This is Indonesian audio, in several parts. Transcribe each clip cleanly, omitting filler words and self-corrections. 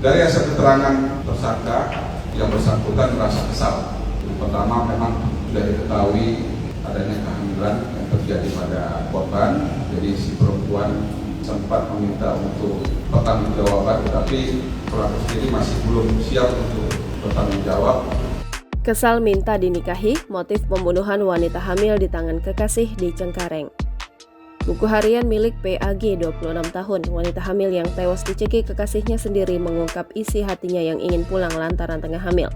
Dari hasil keterangan tersangka, yang bersangkutan merasa kesal. Pertama, memang sudah diketahui adanya kehamilan yang terjadi pada korban, jadi si perempuan sempat meminta untuk pertanggungjawaban, tetapi pelaku sendiri masih belum siap untuk bertanggung jawab. Kesal minta dinikahi, motif pembunuhan wanita hamil di tangan kekasih di Cengkareng. Buku harian milik PAG 26 tahun, wanita hamil yang tewas dicekik kekasihnya sendiri mengungkap isi hatinya yang ingin pulang lantaran tengah hamil.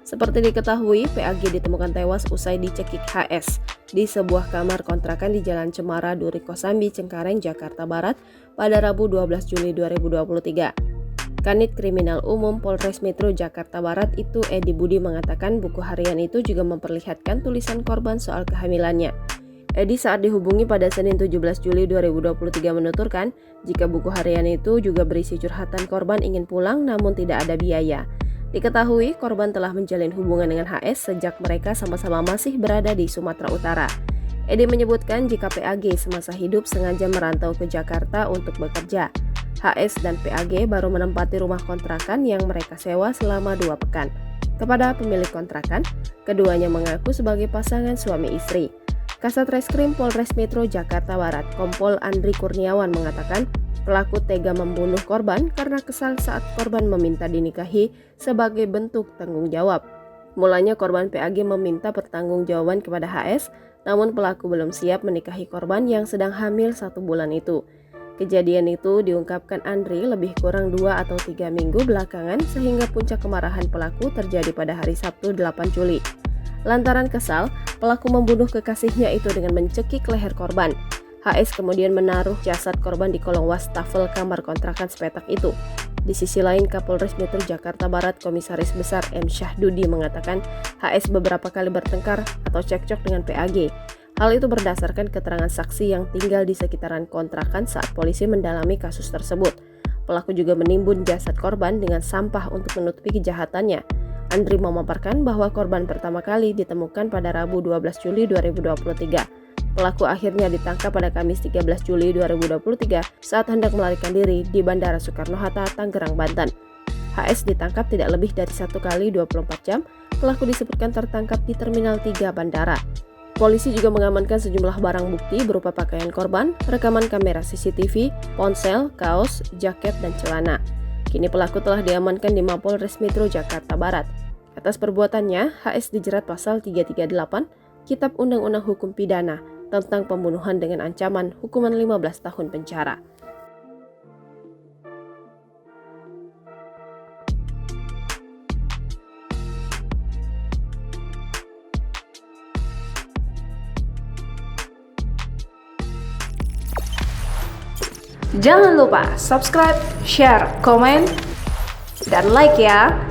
Seperti diketahui, PAG ditemukan tewas usai dicekik HS di sebuah kamar kontrakan di Jalan Cemara, Duri Kosambi, Cengkareng, Jakarta Barat pada Rabu 12 Juli 2023. Kanit Kriminal Umum Polres Metro Jakarta Barat itu Edi Budi mengatakan buku harian itu juga memperlihatkan tulisan korban soal kehamilannya. Edi saat dihubungi pada Senin 17 Juli 2023 menuturkan jika buku harian itu juga berisi curhatan korban ingin pulang namun tidak ada biaya. Diketahui korban telah menjalin hubungan dengan HS sejak mereka sama-sama masih berada di Sumatera Utara. Edi menyebutkan jika PAG semasa hidup sengaja merantau ke Jakarta untuk bekerja. HS dan PAG baru menempati rumah kontrakan yang mereka sewa selama 2 pekan. Kepada pemilik kontrakan, keduanya mengaku sebagai pasangan suami istri. Kasat Reskrim Polres Metro Jakarta Barat, Kompol Andri Kurniawan mengatakan pelaku tega membunuh korban karena kesal saat korban meminta dinikahi sebagai bentuk tanggung jawab. Mulanya korban PAG meminta pertanggungjawaban kepada HS, namun pelaku belum siap menikahi korban yang sedang hamil 1 bulan itu. Kejadian itu diungkapkan Andri lebih kurang 2 atau 3 minggu belakangan sehingga puncak kemarahan pelaku terjadi pada hari Sabtu 8 Juli. Lantaran kesal, pelaku membunuh kekasihnya itu dengan mencekik leher korban. HS kemudian menaruh jasad korban di kolong wastafel kamar kontrakan sepetak itu. Di sisi lain, Kapolres Metro Jakarta Barat Komisaris Besar M. Syahdudi mengatakan HS beberapa kali bertengkar atau cekcok dengan PAG. Hal itu berdasarkan keterangan saksi yang tinggal di sekitaran kontrakan saat polisi mendalami kasus tersebut. Pelaku juga menimbun jasad korban dengan sampah untuk menutupi kejahatannya. Andri memaparkan bahwa korban pertama kali ditemukan pada Rabu 12 Juli 2023. Pelaku akhirnya ditangkap pada Kamis 13 Juli 2023 saat hendak melarikan diri di Bandara Soekarno-Hatta, Tangerang, Banten. HS ditangkap tidak lebih dari 1 kali 24 jam. Pelaku disebutkan tertangkap di Terminal 3 Bandara. Polisi juga mengamankan sejumlah barang bukti berupa pakaian korban, rekaman kamera CCTV, ponsel, kaos, jaket, dan celana. Kini pelaku telah diamankan di Mapolres Metro Jakarta Barat. Atas perbuatannya, HS dijerat pasal 338 Kitab Undang-Undang Hukum Pidana tentang pembunuhan dengan ancaman hukuman 15 tahun penjara. Jangan lupa subscribe, share, komen, dan like ya.